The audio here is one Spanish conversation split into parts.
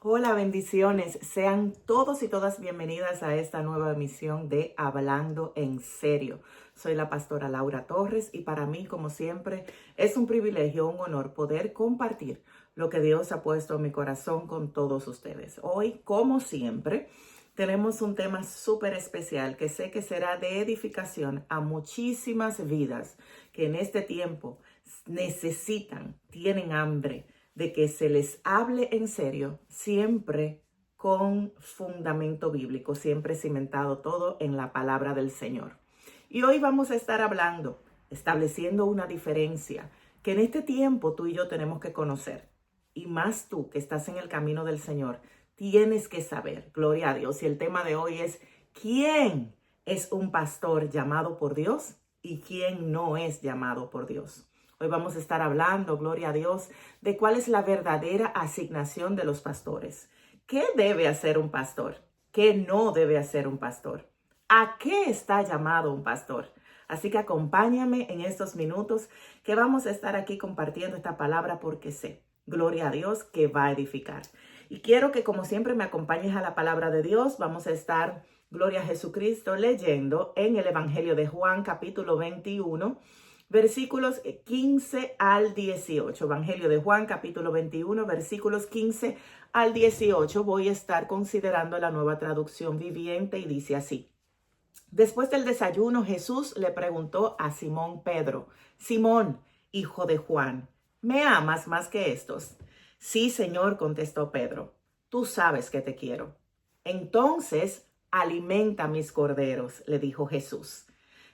Hola, bendiciones. Sean todos y todas bienvenidas a esta nueva emisión de Hablando en Serio. Soy la pastora Laura Torres y para mí, como siempre, es un privilegio, un honor poder compartir lo que Dios ha puesto en mi corazón con todos ustedes. Hoy, como siempre, tenemos un tema súper especial que sé que será de edificación a muchísimas vidas que en este tiempo necesitan, tienen hambre de que se les hable en serio, siempre con fundamento bíblico, siempre cimentado todo en la palabra del Señor. Y hoy vamos a estar hablando, estableciendo una diferencia que en este tiempo tú y yo tenemos que conocer. Y más tú que estás en el camino del Señor, tienes que saber, gloria a Dios. Y el tema de hoy es, ¿quién es un pastor llamado por Dios y quién no es llamado por Dios? Hoy vamos a estar hablando, gloria a Dios, de cuál es la verdadera asignación de los pastores. ¿Qué debe hacer un pastor? ¿Qué no debe hacer un pastor? ¿A qué está llamado un pastor? Así que acompáñame en estos minutos que vamos a estar aquí compartiendo esta palabra porque sé, gloria a Dios, que va a edificar. Y quiero que como siempre me acompañes a la palabra de Dios. Vamos a estar, gloria a Jesucristo, leyendo en el Evangelio de Juan capítulo 21. Versículos 15 al 18. Evangelio de Juan, capítulo 21, versículos 15 al 18. Voy a estar considerando la nueva traducción viviente y dice así. Después del desayuno, Jesús le preguntó a Simón Pedro: Simón, hijo de Juan, ¿me amas más que estos? Sí, Señor, contestó Pedro. Tú sabes que te quiero. Entonces, alimenta mis corderos, le dijo Jesús.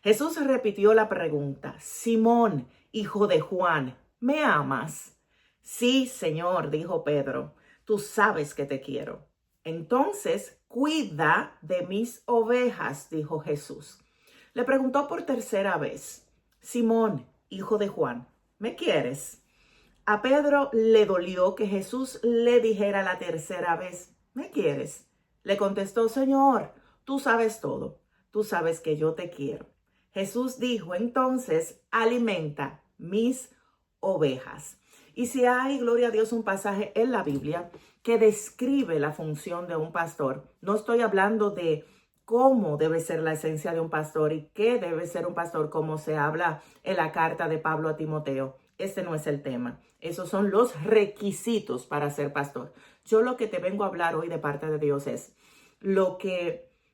Jesús repitió la pregunta: Simón, hijo de Juan, ¿me amas? Sí, Señor, dijo Pedro, tú sabes que te quiero. Entonces, cuida de mis ovejas, dijo Jesús. Le preguntó por tercera vez: Simón, hijo de Juan, ¿me quieres? A Pedro le dolió que Jesús le dijera la tercera vez: ¿me quieres? Le contestó: Señor, tú sabes todo, tú sabes que yo te quiero. Jesús dijo entonces: alimenta mis ovejas. Y si hay, gloria a Dios, un pasaje en la Biblia que describe la función de un pastor, no estoy hablando de cómo debe ser la esencia de un pastor y qué debe ser un pastor, como se habla en la carta de Pablo a Timoteo. Este no es el tema. Esos son los requisitos para ser pastor. Yo lo que te vengo a hablar hoy de parte de Dios es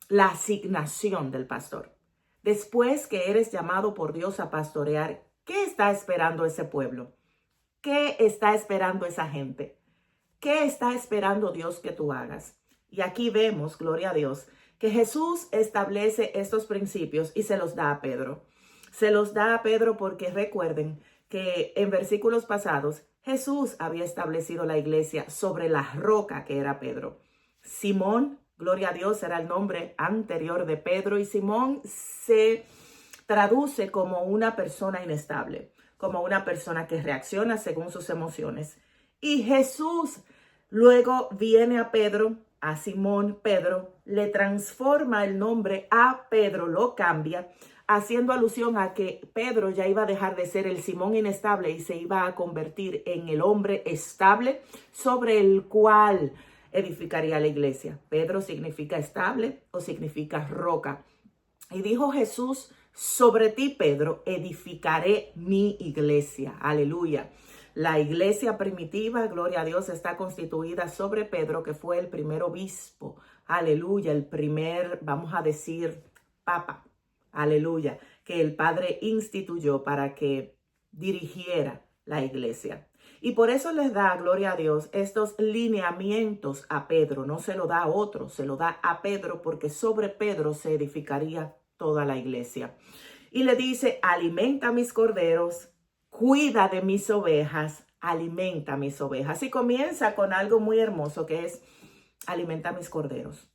la asignación del pastor. Después que eres llamado por Dios a pastorear, ¿qué está esperando ese pueblo? ¿Qué está esperando esa gente? ¿Qué está esperando Dios que tú hagas? Y aquí vemos, gloria a Dios, que Jesús establece estos principios y se los da a Pedro. Se los da a Pedro porque recuerden que en versículos pasados Jesús había establecido la iglesia sobre la roca que era Pedro. Simón, gloria a Dios, era el nombre anterior de Pedro y Simón se traduce como una persona inestable, como una persona que reacciona según sus emociones. Y Jesús luego viene a Pedro, a Simón Pedro, le transforma el nombre a Pedro, lo cambia, haciendo alusión a que Pedro ya iba a dejar de ser el Simón inestable y se iba a convertir en el hombre estable sobre el cual edificaría la iglesia. Pedro significa estable o significa roca. Y dijo Jesús: sobre ti, Pedro, edificaré mi iglesia. Aleluya. La iglesia primitiva, gloria a Dios, está constituida sobre Pedro, que fue el primer obispo. Aleluya. El primer, vamos a decir, papa. Aleluya. Que el Padre instituyó para que dirigiera la iglesia. Y por eso les da, gloria a Dios, estos lineamientos a Pedro. No se lo da a otro, se lo da a Pedro porque sobre Pedro se edificaría toda la iglesia. Y le dice: alimenta mis corderos, cuida de mis ovejas, alimenta mis ovejas. Y comienza con algo muy hermoso que es: alimenta mis corderos.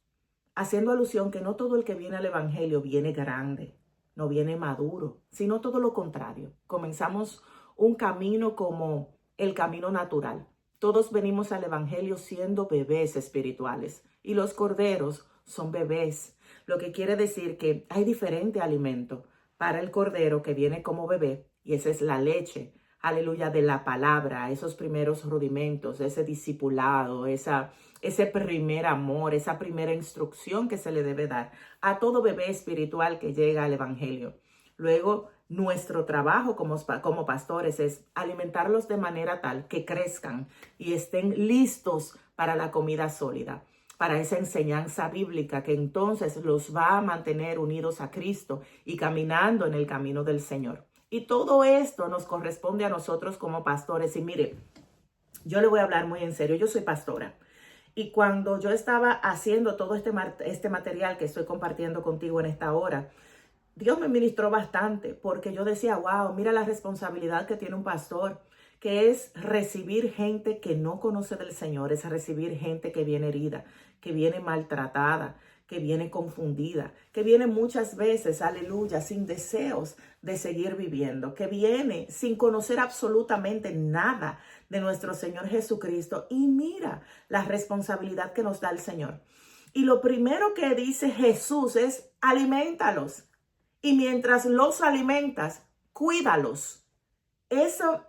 Haciendo alusión que no todo el que viene al evangelio viene grande, no viene maduro, sino todo lo contrario. Comenzamos un camino como el camino natural. Todos venimos al evangelio siendo bebés espirituales y los corderos son bebés, lo que quiere decir que hay diferente alimento para el cordero que viene como bebé y esa es la leche. aleluya, de la palabra, esos primeros rudimentos, ese discipulado, ese primer amor, esa primera instrucción que se le debe dar a todo bebé espiritual que llega al evangelio. Luego, nuestro trabajo como pastores es alimentarlos de manera tal que crezcan y estén listos para la comida sólida, para esa enseñanza bíblica que entonces los va a mantener unidos a Cristo y caminando en el camino del Señor. Y todo esto nos corresponde a nosotros como pastores. Y mire, yo le voy a hablar muy en serio. Yo soy pastora. Y cuando yo estaba haciendo todo este material que estoy compartiendo contigo en esta hora, Dios me ministró bastante porque yo decía, wow, mira la responsabilidad que tiene un pastor, que es recibir gente que no conoce del Señor, es recibir gente que viene herida, que viene maltratada, que viene confundida, que viene muchas veces, aleluya, sin deseos de seguir viviendo, que viene sin conocer absolutamente nada de nuestro Señor Jesucristo. Y mira la responsabilidad que nos da el Señor. Y lo primero que dice Jesús es, alimentalos. Y mientras los alimentas, cuídalos. Eso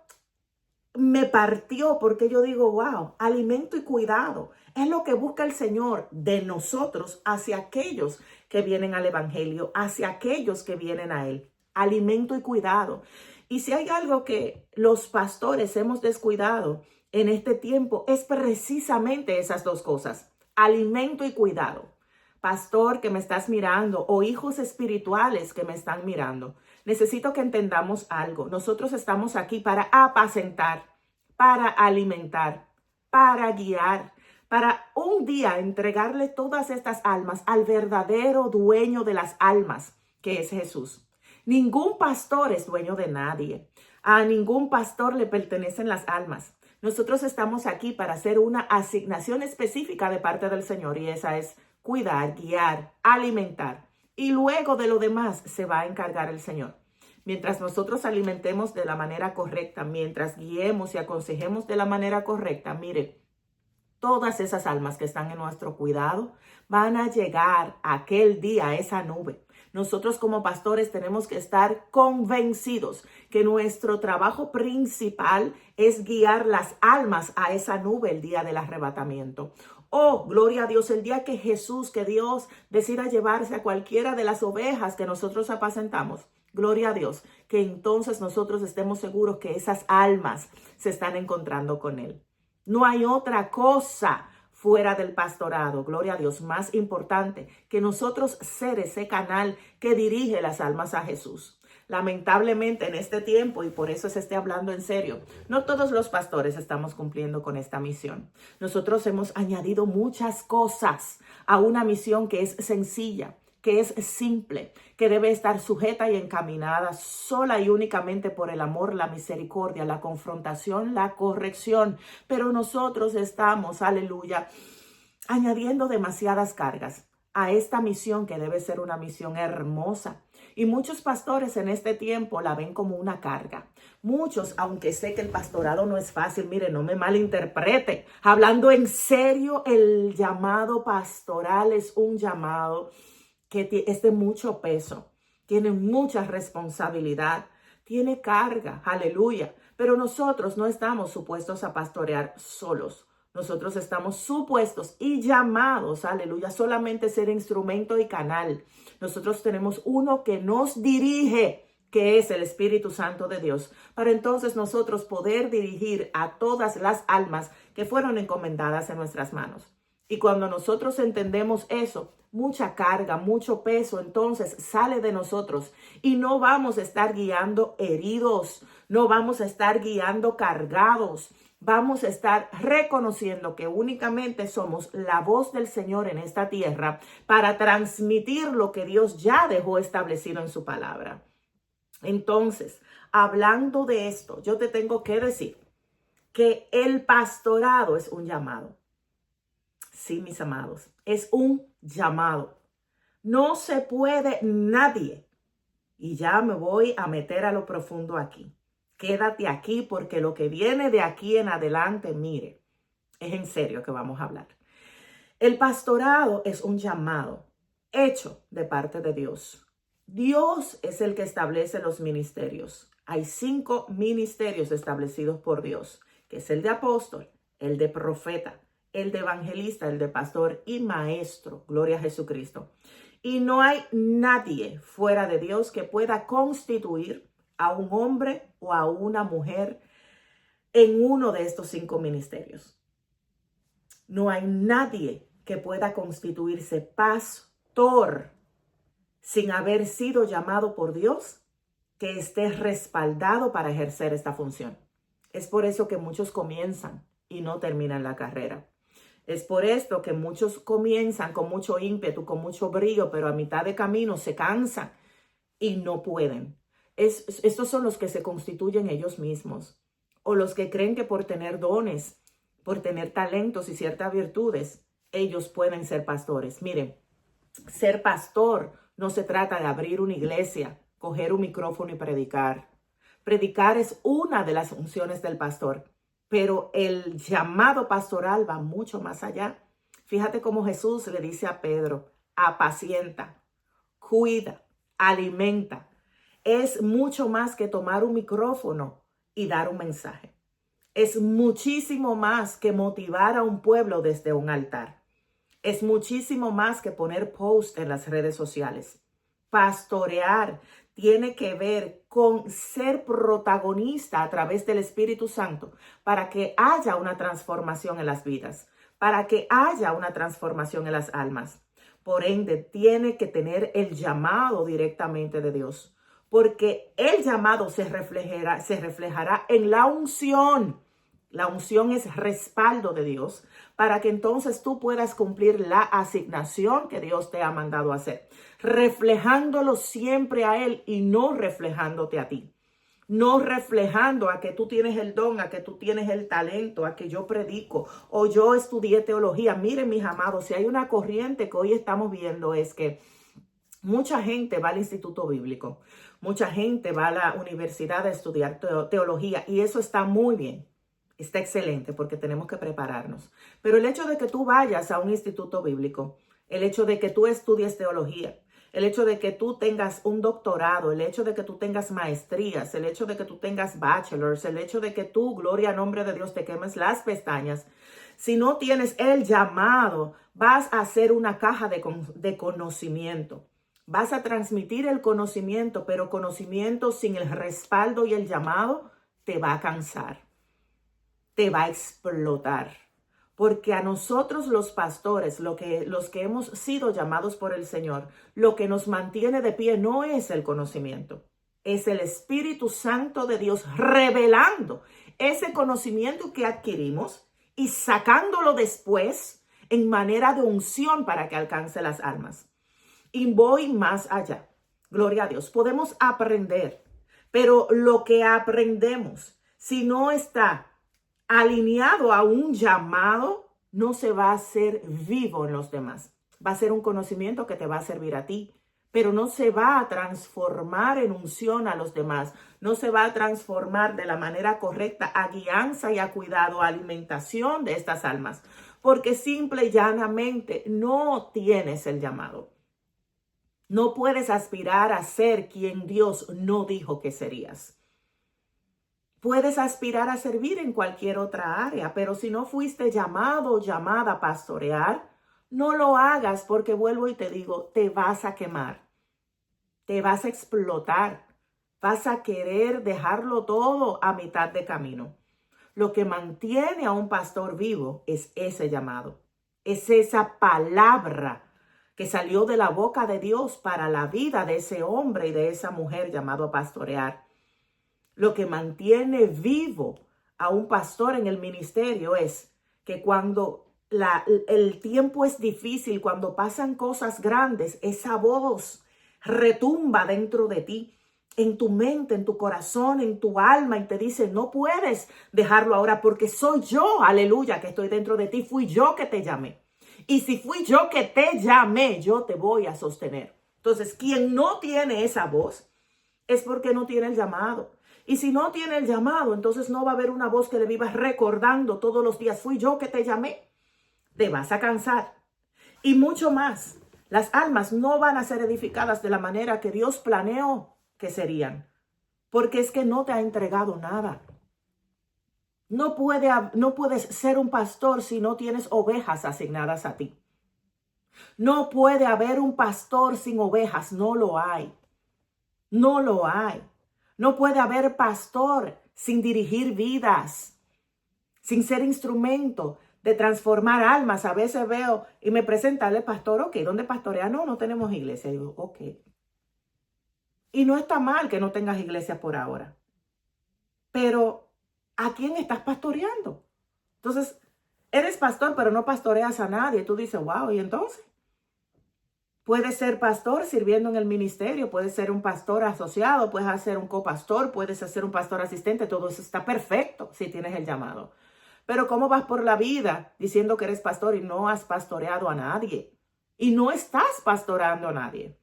me partió porque yo digo, wow, alimento y cuidado es lo que busca el Señor de nosotros hacia aquellos que vienen al evangelio, hacia aquellos que vienen a Él. Alimento y cuidado. Y si hay algo que los pastores hemos descuidado en este tiempo, es precisamente esas dos cosas, alimento y cuidado. Pastor que me estás mirando o hijos espirituales que me están mirando, necesito que entendamos algo. Nosotros estamos aquí para apacentar, para alimentar, para guiar, para un día entregarle todas estas almas al verdadero dueño de las almas, que es Jesús. Ningún pastor es dueño de nadie. A ningún pastor le pertenecen las almas. Nosotros estamos aquí para hacer una asignación específica de parte del Señor y esa es cuidar, guiar, alimentar. Y luego de lo demás se va a encargar el Señor. Mientras nosotros alimentemos de la manera correcta, mientras guiemos y aconsejemos de la manera correcta, mire, todas esas almas que están en nuestro cuidado van a llegar aquel día a esa nube. Nosotros como pastores tenemos que estar convencidos que nuestro trabajo principal es guiar las almas a esa nube el día del arrebatamiento. Oh, gloria a Dios, el día que Jesús, que Dios decida llevarse a cualquiera de las ovejas que nosotros apacentamos. Gloria a Dios, que entonces nosotros estemos seguros que esas almas se están encontrando con Él. No hay otra cosa fuera del pastorado, gloria a Dios, más importante que nosotros ser ese canal que dirige las almas a Jesús. Lamentablemente en este tiempo, y por eso se esté hablando en serio, no todos los pastores estamos cumpliendo con esta misión. Nosotros hemos añadido muchas cosas a una misión que es sencilla, que es simple, que debe estar sujeta y encaminada sola y únicamente por el amor, la misericordia, la confrontación, la corrección. Pero nosotros estamos, aleluya, añadiendo demasiadas cargas a esta misión que debe ser una misión hermosa. Y muchos pastores en este tiempo la ven como una carga. Muchos, aunque sé que el pastorado no es fácil, mire, no me malinterprete. Hablando en serio, el llamado pastoral es un llamado que es de mucho peso, tiene mucha responsabilidad, tiene carga, aleluya. Pero nosotros no estamos supuestos a pastorear solos. Nosotros estamos supuestos y llamados, aleluya, solamente ser instrumento y canal. Nosotros tenemos uno que nos dirige, que es el Espíritu Santo de Dios, para entonces nosotros poder dirigir a todas las almas que fueron encomendadas en nuestras manos. Y cuando nosotros entendemos eso, mucha carga, mucho peso, entonces sale de nosotros y no vamos a estar guiando heridos, no vamos a estar guiando cargados. Vamos a estar reconociendo que únicamente somos la voz del Señor en esta tierra para transmitir lo que Dios ya dejó establecido en su palabra. Entonces, hablando de esto, yo te tengo que decir que el pastorado es un llamado. Sí, mis amados, es un llamado. No se puede nadie, y ya me voy a meter a lo profundo aquí. Quédate aquí porque lo que viene de aquí en adelante, mire, es en serio que vamos a hablar. El pastorado es un llamado hecho de parte de Dios. Dios es el que establece los ministerios. Hay 5 ministerios establecidos por Dios, que es el de apóstol, el de profeta, el de evangelista, el de pastor y maestro. Gloria a Jesucristo. Y no hay nadie fuera de Dios que pueda constituir a un hombre o a una mujer en uno de estos 5 ministerios. No hay nadie que pueda constituirse pastor sin haber sido llamado por Dios, que esté respaldado para ejercer esta función. Es por eso que muchos comienzan y no terminan la carrera. Es por esto que muchos comienzan con mucho ímpetu, con mucho brillo, pero a mitad de camino se cansan y no pueden. Estos son los que se constituyen ellos mismos, o los que creen que por tener dones, por tener talentos y ciertas virtudes, ellos pueden ser pastores. Miren, ser pastor no se trata de abrir una iglesia, coger un micrófono y predicar. Predicar es una de las funciones del pastor, pero el llamado pastoral va mucho más allá. Fíjate cómo Jesús le dice a Pedro: apacienta, cuida, alimenta. Es mucho más que tomar un micrófono y dar un mensaje. Es muchísimo más que motivar a un pueblo desde un altar. Es muchísimo más que poner post en las redes sociales. Pastorear tiene que ver con ser protagonista a través del Espíritu Santo para que haya una transformación en las vidas, para que haya una transformación en las almas. Por ende, tiene que tener el llamado directamente de Dios, porque el llamado se reflejará en la unción. La unción es respaldo de Dios para que entonces tú puedas cumplir la asignación que Dios te ha mandado a hacer, reflejándolo siempre a Él y no reflejándote a ti. No reflejando a que tú tienes el don, a que tú tienes el talento, a que yo predico o yo estudié teología. Miren, mis amados, si hay una corriente que hoy estamos viendo es que mucha gente va al instituto bíblico, mucha gente va a la universidad a estudiar teología y eso está muy bien. Está excelente porque tenemos que prepararnos. Pero el hecho de que tú vayas a un instituto bíblico, el hecho de que tú estudies teología, el hecho de que tú tengas un doctorado, el hecho de que tú tengas maestrías, el hecho de que tú tengas bachelors, el hecho de que tú, gloria al nombre de Dios, te quemes las pestañas. Si no tienes el llamado, vas a hacer una caja de conocimiento. Vas a transmitir el conocimiento, pero conocimiento sin el respaldo y el llamado te va a cansar. Te va a explotar. Porque a nosotros los pastores, los que hemos sido llamados por el Señor, lo que nos mantiene de pie no es el conocimiento, es el Espíritu Santo de Dios revelando ese conocimiento que adquirimos y sacándolo después en manera de unción para que alcance las almas. Y voy más allá. Gloria a Dios. Podemos aprender, pero lo que aprendemos, si no está alineado a un llamado, no se va a hacer vivo en los demás. Va a ser un conocimiento que te va a servir a ti, pero no se va a transformar en unción a los demás. No se va a transformar de la manera correcta a guianza y a cuidado, a alimentación de estas almas, porque simple y llanamente no tienes el llamado. No puedes aspirar a ser quien Dios no dijo que serías. Puedes aspirar a servir en cualquier otra área, pero si no fuiste llamado o llamada a pastorear, no lo hagas porque vuelvo y te digo, te vas a quemar, te vas a explotar, vas a querer dejarlo todo a mitad de camino. Lo que mantiene a un pastor vivo es ese llamado, es esa palabra que salió de la boca de Dios para la vida de ese hombre y de esa mujer llamado a pastorear. Lo que mantiene vivo a un pastor en el ministerio es que cuando el tiempo es difícil, cuando pasan cosas grandes, esa voz retumba dentro de ti, en tu mente, en tu corazón, en tu alma y te dice, no puedes dejarlo ahora porque soy yo, aleluya, que estoy dentro de ti, fui yo que te llamé. Y si fui yo que te llamé, yo te voy a sostener. Entonces, quien no tiene esa voz es porque no tiene el llamado. Y si no tiene el llamado, entonces no va a haber una voz que le vivas recordando todos los días, fui yo que te llamé. Te vas a cansar. Y mucho más, las almas no van a ser edificadas de la manera que Dios planeó que serían. porque es que no te ha entregado nada. No puedes ser un pastor si no tienes ovejas asignadas a ti. No puede haber un pastor sin ovejas, no lo hay. No lo hay. No puede haber pastor sin dirigir vidas, sin ser instrumento de transformar almas. A veces veo y me presenta el pastor, ok, ¿dónde pastorea? No, no tenemos iglesia. Y digo, ok. Y no está mal que no tengas iglesia por ahora. Pero, ¿a quién estás pastoreando? Entonces, eres pastor, pero no pastoreas a nadie. Tú dices, wow, ¿y entonces? Puedes ser pastor sirviendo en el ministerio, puedes ser un pastor asociado, puedes ser un copastor, puedes ser un pastor asistente. Todo eso está perfecto si tienes el llamado. Pero ¿cómo vas por la vida diciendo que eres pastor y no has pastoreado a nadie? Y no estás pastorando a nadie.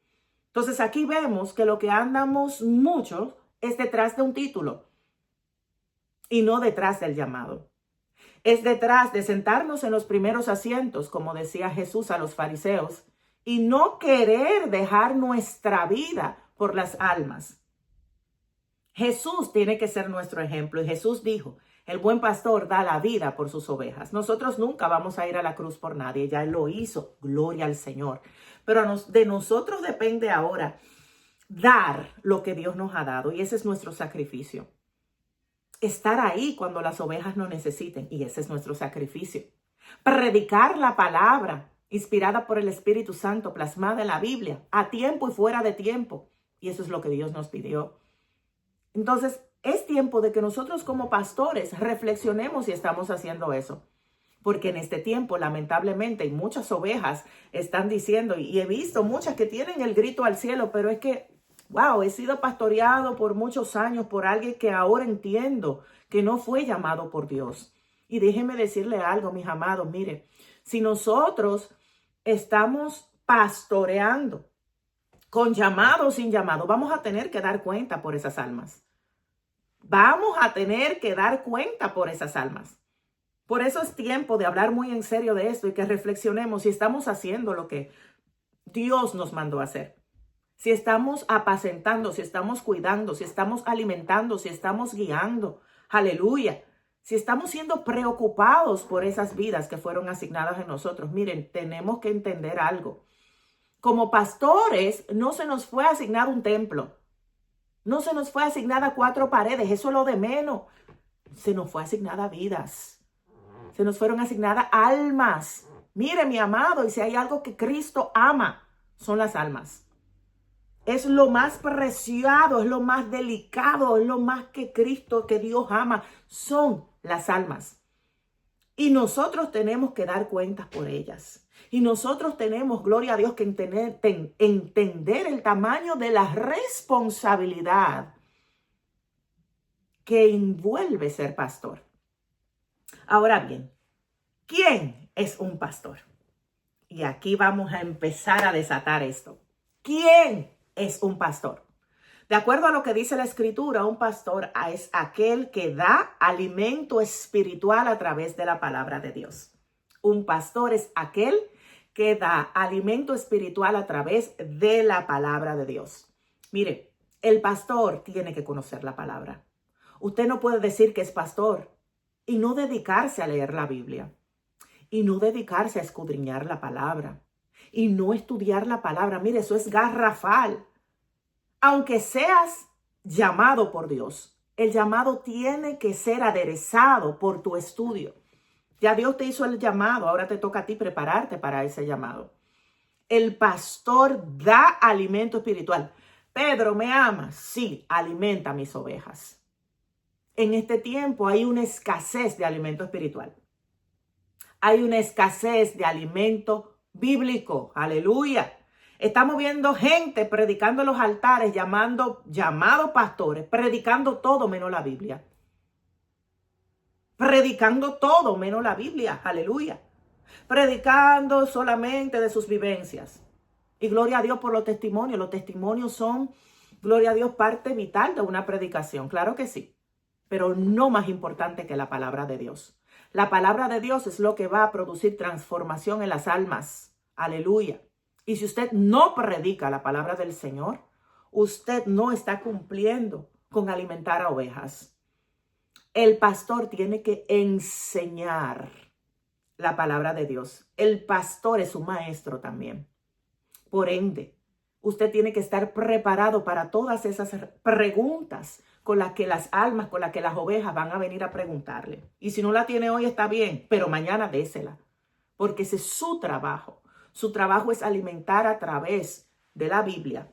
Entonces aquí vemos que lo que andamos mucho es detrás de un título y no detrás del llamado. Es detrás de sentarnos en los primeros asientos, como decía Jesús a los fariseos, y no querer dejar nuestra vida por las almas. Jesús tiene que ser nuestro ejemplo y Jesús dijo, el buen pastor da la vida por sus ovejas. Nosotros nunca vamos a ir a la cruz por nadie, ya Él lo hizo, gloria al Señor. Pero de nosotros depende ahora dar lo que Dios nos ha dado y ese es nuestro sacrificio. Estar ahí cuando las ovejas nos necesiten y ese es nuestro sacrificio. Predicar la palabra inspirada por el Espíritu Santo, plasmada en la Biblia, a tiempo y fuera de tiempo. Y eso es lo que Dios nos pidió. Entonces, es tiempo de que nosotros como pastores reflexionemos si estamos haciendo eso. Porque en este tiempo, lamentablemente, muchas ovejas están diciendo, y he visto muchas que tienen el grito al cielo, pero es que, wow, he sido pastoreado por muchos años por alguien que ahora entiendo que no fue llamado por Dios. Y déjenme decirle algo, mis amados, mire, si nosotros estamos pastoreando con llamado o sin llamado, vamos a tener que dar cuenta por esas almas. Vamos a tener que dar cuenta por esas almas. Por eso es tiempo de hablar muy en serio de esto y que reflexionemos si estamos haciendo lo que Dios nos mandó a hacer. Si estamos apacentando, si estamos cuidando, si estamos alimentando, si estamos guiando. Aleluya. Si estamos siendo preocupados por esas vidas que fueron asignadas en nosotros, miren, tenemos que entender algo. Como pastores, no se nos fue asignado un templo. No se nos fue asignada 4 paredes, eso es lo de menos. Se nos fue asignada vidas. Se nos fueron asignadas almas. Mire, mi amado, y si hay algo que Cristo ama, son las almas. Es lo más preciado, es lo más delicado, es lo más que Cristo, que Dios ama, son las almas. Y nosotros tenemos que dar cuentas por ellas. Y nosotros tenemos, gloria a Dios, que entender el tamaño de la responsabilidad que envuelve ser pastor. Ahora bien, ¿quién es un pastor? Y aquí vamos a empezar a desatar esto. ¿Quién es un pastor? De acuerdo a lo que dice la Escritura, un pastor es aquel que da alimento espiritual a través de la palabra de Dios. Un pastor es aquel que da alimento espiritual a través de la palabra de Dios. Mire, el pastor tiene que conocer la palabra. Usted no puede decir que es pastor y no dedicarse a leer la Biblia. Y no dedicarse a escudriñar la palabra. Y no estudiar la palabra. Mire, eso es garrafal. Aunque seas llamado por Dios, el llamado tiene que ser aderezado por tu estudio. Ya Dios te hizo el llamado, ahora te toca a ti prepararte para ese llamado. El pastor da alimento espiritual. Pedro, ¿me amas? Sí, alimenta mis ovejas. En este tiempo hay una escasez de alimento espiritual. Hay una escasez de alimento bíblico. Aleluya. Estamos viendo gente predicando en los altares, llamados pastores, predicando todo menos la Biblia. Predicando todo menos la Biblia. Aleluya. Predicando solamente de sus vivencias. Y gloria a Dios por los testimonios. Los testimonios son, gloria a Dios, parte vital de una predicación. Claro que sí. Pero no más importante que la palabra de Dios. La palabra de Dios es lo que va a producir transformación en las almas. Aleluya. Y si usted no predica la palabra del Señor, usted no está cumpliendo con alimentar a ovejas. El pastor tiene que enseñar la palabra de Dios. El pastor es un maestro también. Por ende, usted tiene que estar preparado para todas esas preguntas con las que las almas, con las que las ovejas van a venir a preguntarle. Y si no la tiene hoy está bien, pero mañana désela, porque ese es su trabajo. Su trabajo es alimentar a través de la Biblia,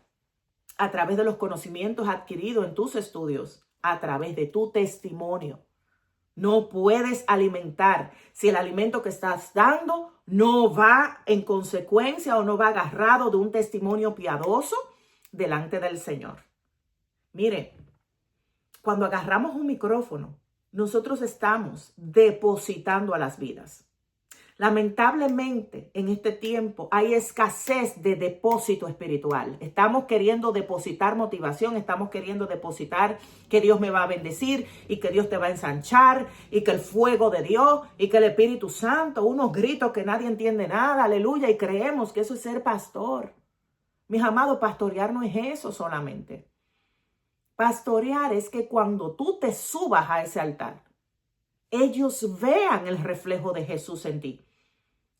a través de los conocimientos adquiridos en tus estudios, a través de tu testimonio. No puedes alimentar si el alimento que estás dando no va en consecuencia o no va agarrado de un testimonio piadoso delante del Señor. Mire, cuando agarramos un micrófono, nosotros estamos depositando a las vidas. Lamentablemente, en este tiempo hay escasez de depósito espiritual. Estamos queriendo depositar motivación, estamos queriendo depositar que Dios me va a bendecir y que Dios te va a ensanchar y que el fuego de Dios y que el Espíritu Santo, unos gritos que nadie entiende nada, aleluya, y creemos que eso es ser pastor. Mis amados, pastorear no es eso solamente. Pastorear es que cuando tú te subas a ese altar, ellos vean el reflejo de Jesús en ti.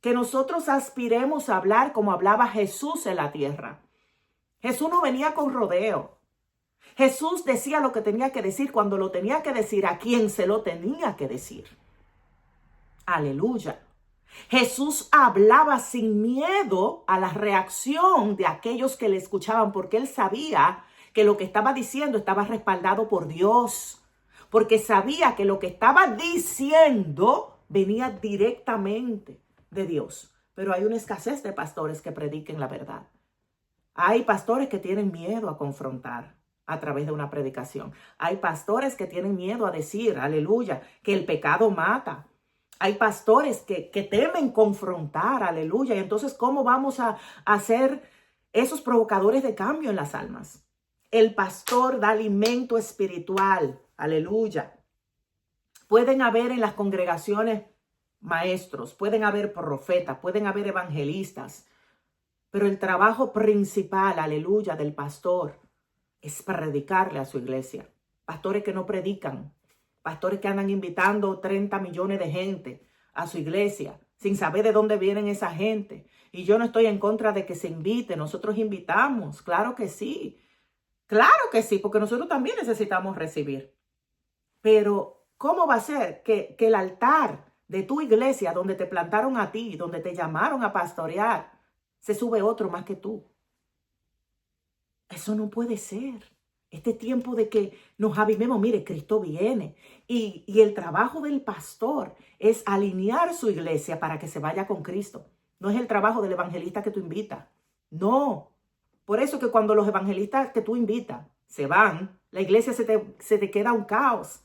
Que nosotros aspiremos a hablar como hablaba Jesús en la tierra. Jesús no venía con rodeo. Jesús decía lo que tenía que decir cuando lo tenía que decir a quien se lo tenía que decir. Aleluya. Jesús hablaba sin miedo a la reacción de aquellos que le escuchaban, porque él sabía que lo que estaba diciendo estaba respaldado por Dios, porque sabía que lo que estaba diciendo venía directamente de Dios. Pero hay una escasez de pastores que prediquen la verdad. Hay pastores que tienen miedo a confrontar a través de una predicación. Hay pastores que tienen miedo a decir, aleluya, que el pecado mata. Hay pastores que temen confrontar, aleluya. Y entonces, ¿cómo vamos a hacer esos provocadores de cambio en las almas? El pastor da alimento espiritual, aleluya. Pueden haber en las congregaciones maestros, pueden haber profetas, pueden haber evangelistas, pero el trabajo principal, aleluya, del pastor es predicarle a su iglesia. Pastores que no predican, pastores que andan invitando 30 millones de gente a su iglesia sin saber de dónde vienen esa gente. Y yo no estoy en contra de que se invite, nosotros invitamos, claro que sí, porque nosotros también necesitamos recibir. Pero ¿cómo va a ser que el altar de tu iglesia, donde te plantaron a ti, donde te llamaron a pastorear, se sube otro más que tú? Eso no puede ser. Este tiempo de que nos avivemos, mire, Cristo viene. Y el trabajo del pastor es alinear su iglesia para que se vaya con Cristo. No es el trabajo del evangelista que tú invitas. No. Por eso que cuando los evangelistas que tú invitas se van, la iglesia se te queda un caos.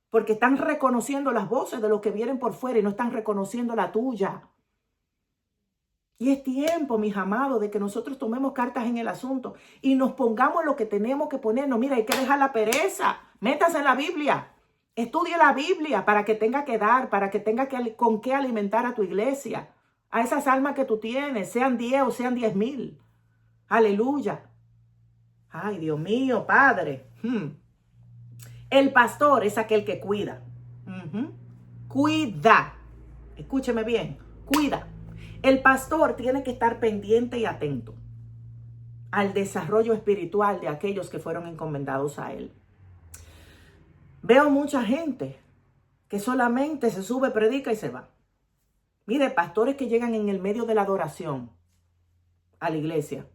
Porque están reconociendo las voces de los que vienen por fuera y no están reconociendo la tuya. Y es tiempo, mis amados, de que nosotros tomemos cartas en el asunto y nos pongamos lo que tenemos que ponernos. Mira, hay que dejar la pereza. Métase en la Biblia. Estudie la Biblia para que tenga que dar, para que tenga con qué alimentar a tu iglesia. A esas almas que tú tienes, sean 10 o sean 10,000. Aleluya. Ay, Dios mío, Padre. El pastor es aquel que cuida. Cuida. Escúcheme bien. Cuida. El pastor tiene que estar pendiente y atento al desarrollo espiritual de aquellos que fueron encomendados a él. Veo mucha gente que solamente se sube, predica y se va. Mire, pastores que llegan en el medio de la adoración a la iglesia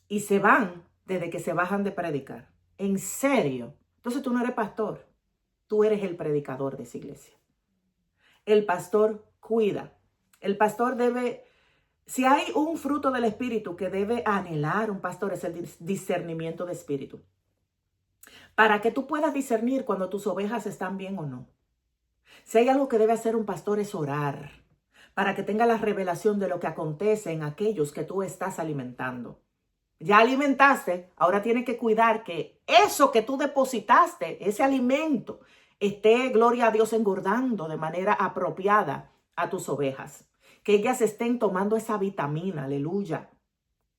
y se van desde que se bajan de predicar. ¿En serio? Entonces tú no eres pastor, tú eres el predicador de esa iglesia. El pastor cuida. El pastor debe, si hay un fruto del espíritu que debe anhelar un pastor, es el discernimiento de espíritu. Para que tú puedas discernir cuando tus ovejas están bien o no. Si hay algo que debe hacer un pastor es orar, para que tenga la revelación de lo que acontece en aquellos que tú estás alimentando. Ya alimentaste, ahora tienes que cuidar que eso que tú depositaste, ese alimento, esté, gloria a Dios, engordando de manera apropiada a tus ovejas. Que ellas estén tomando esa vitamina, aleluya.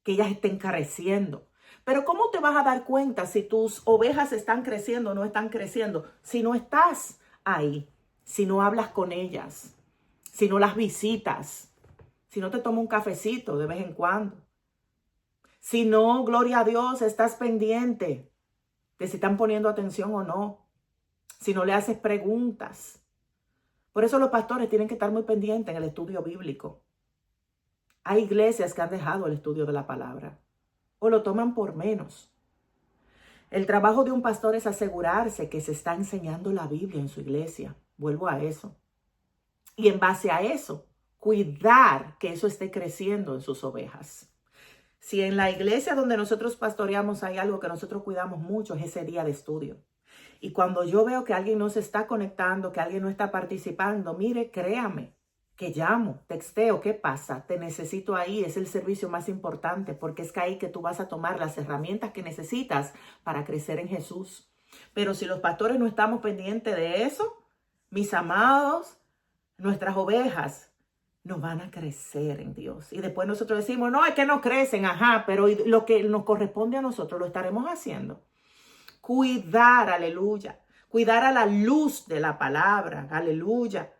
Que ellas estén careciendo. Pero ¿cómo te vas a dar cuenta si tus ovejas están creciendo o no están creciendo? Si no estás ahí, si no hablas con ellas, si no las visitas, si no te tomas un cafecito de vez en cuando. Si no, gloria a Dios, estás pendiente de si están poniendo atención o no. Si no le haces preguntas. Por eso los pastores tienen que estar muy pendientes en el estudio bíblico. Hay iglesias que han dejado el estudio de la palabra o lo toman por menos. El trabajo de un pastor es asegurarse que se está enseñando la Biblia en su iglesia. Vuelvo a eso. Y en base a eso, cuidar que eso esté creciendo en sus ovejas. Si en la iglesia donde nosotros pastoreamos hay algo que nosotros cuidamos mucho, es ese día de estudio. Y cuando yo veo que alguien no se está conectando, que alguien no está participando, mire, créame, que llamo, texteo, ¿qué pasa? Te necesito ahí, es el servicio más importante, porque es que ahí que tú vas a tomar las herramientas que necesitas para crecer en Jesús. Pero si los pastores no estamos pendientes de eso, mis amados, nuestras ovejas no van a crecer en Dios. Y después nosotros decimos, no, es que no crecen, ajá, pero lo que nos corresponde a nosotros lo estaremos haciendo. Cuidar, aleluya. Cuidar a la luz de la palabra, aleluya.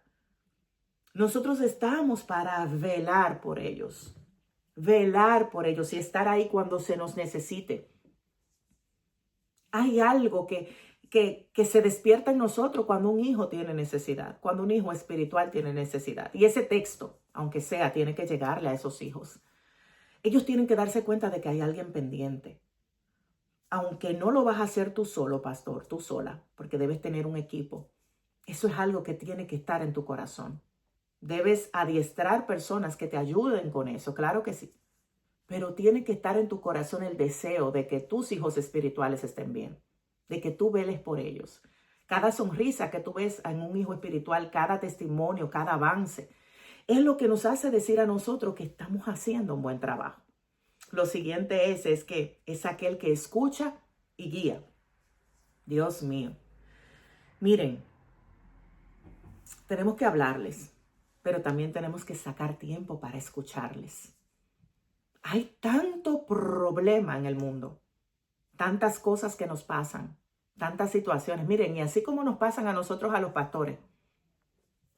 Nosotros estamos para velar por ellos y estar ahí cuando se nos necesite. Hay algo que se despierta en nosotros cuando un hijo tiene necesidad, cuando un hijo espiritual tiene necesidad. Y ese texto, aunque sea, tiene que llegarle a esos hijos. Ellos tienen que darse cuenta de que hay alguien pendiente. Aunque no lo vas a hacer tú solo, pastor, tú sola, porque debes tener un equipo. Eso es algo que tiene que estar en tu corazón. Debes adiestrar personas que te ayuden con eso, claro que sí. Pero tiene que estar en tu corazón el deseo de que tus hijos espirituales estén bien, de que tú veles por ellos. Cada sonrisa que tú ves en un hijo espiritual, cada testimonio, cada avance, es lo que nos hace decir a nosotros que estamos haciendo un buen trabajo. Lo siguiente es que es aquel que escucha y guía. Dios mío. Miren, tenemos que hablarles, pero también tenemos que sacar tiempo para escucharles. Hay tanto problema en el mundo, tantas cosas que nos pasan, tantas situaciones. Miren, y así como nos pasan a nosotros, a los pastores,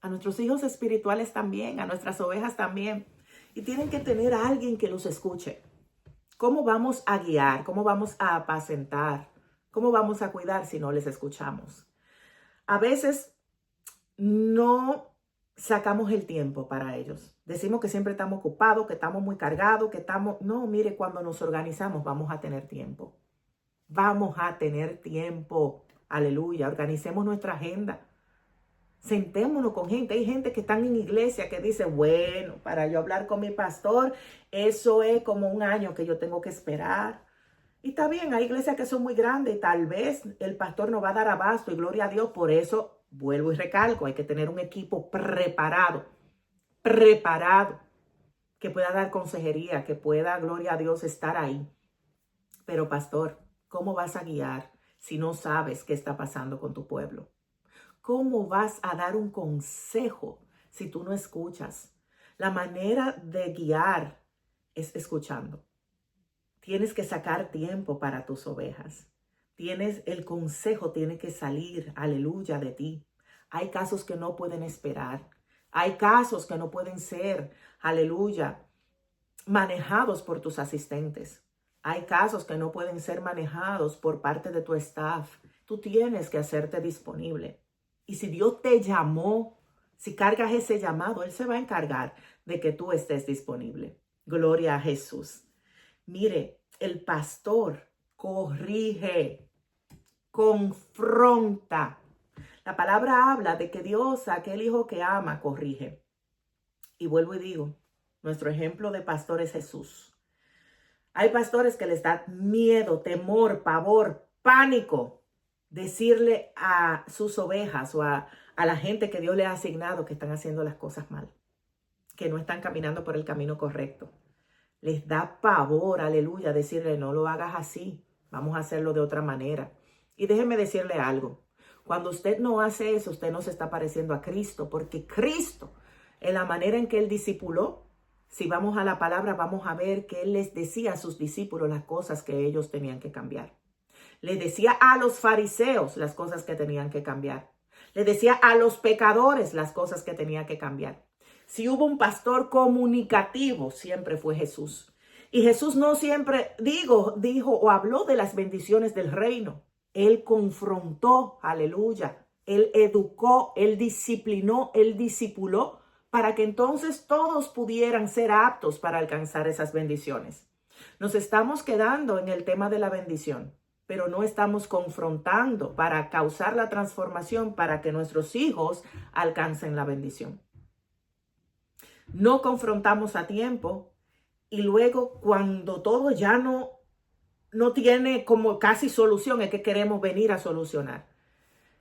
a nuestros hijos espirituales también, a nuestras ovejas también. Y tienen que tener a alguien que los escuche. ¿Cómo vamos a guiar? ¿Cómo vamos a apacentar? ¿Cómo vamos a cuidar si no les escuchamos? A veces no sacamos el tiempo para ellos. Decimos que siempre estamos ocupados, que estamos muy cargados, que estamos... No, mire, cuando nos organizamos vamos a tener tiempo. Vamos a tener tiempo. Aleluya. Organicemos nuestra agenda. Sentémonos con gente. Hay gente que están en iglesia que dice, bueno, para yo hablar con mi pastor, eso es como un año que yo tengo que esperar. Y está bien, hay iglesias que son muy grandes y tal vez el pastor no va a dar abasto y gloria a Dios. Por eso, vuelvo y recalco, hay que tener un equipo preparado, que pueda dar consejería, que pueda, gloria a Dios, estar ahí. Pero pastor, ¿cómo vas a guiar si no sabes qué está pasando con tu pueblo? ¿Cómo vas a dar un consejo si tú no escuchas? La manera de guiar es escuchando. Tienes que sacar tiempo para tus ovejas. El consejo tiene que salir, aleluya, de ti. Hay casos que no pueden esperar. Hay casos que no pueden ser, aleluya, manejados por tus asistentes. Hay casos que no pueden ser manejados por parte de tu staff. Tú tienes que hacerte disponible. Y si Dios te llamó, si cargas ese llamado, Él se va a encargar de que tú estés disponible. Gloria a Jesús. Mire, el pastor corrige, confronta. La palabra habla de que Dios, aquel hijo que ama, corrige. Y vuelvo y digo, nuestro ejemplo de pastor es Jesús. Hay pastores que les da miedo, temor, pavor, pánico decirle a sus ovejas o a la gente que Dios le ha asignado que están haciendo las cosas mal, que no están caminando por el camino correcto. Les da pavor, aleluya, decirle no lo hagas así, vamos a hacerlo de otra manera. Y déjeme decirle algo, cuando usted no hace eso, usted no se está pareciendo a Cristo, porque Cristo, en la manera en que Él discipuló, Si vamos a la palabra, vamos a ver que Él les decía a sus discípulos las cosas que ellos tenían que cambiar. Les decía a los fariseos las cosas que tenían que cambiar. Les decía a los pecadores las cosas que tenían que cambiar. Si hubo un pastor comunicativo, siempre fue Jesús. Y Jesús no siempre dijo o habló de las bendiciones del reino. Él confrontó, aleluya. Él educó, Él disciplinó, Él discipuló para que entonces todos pudieran ser aptos para alcanzar esas bendiciones. Nos estamos quedando en el tema de la bendición, pero no estamos confrontando para causar la transformación para que nuestros hijos alcancen la bendición. No confrontamos a tiempo y luego cuando todo ya no tiene como casi solución, es que queremos venir a solucionar.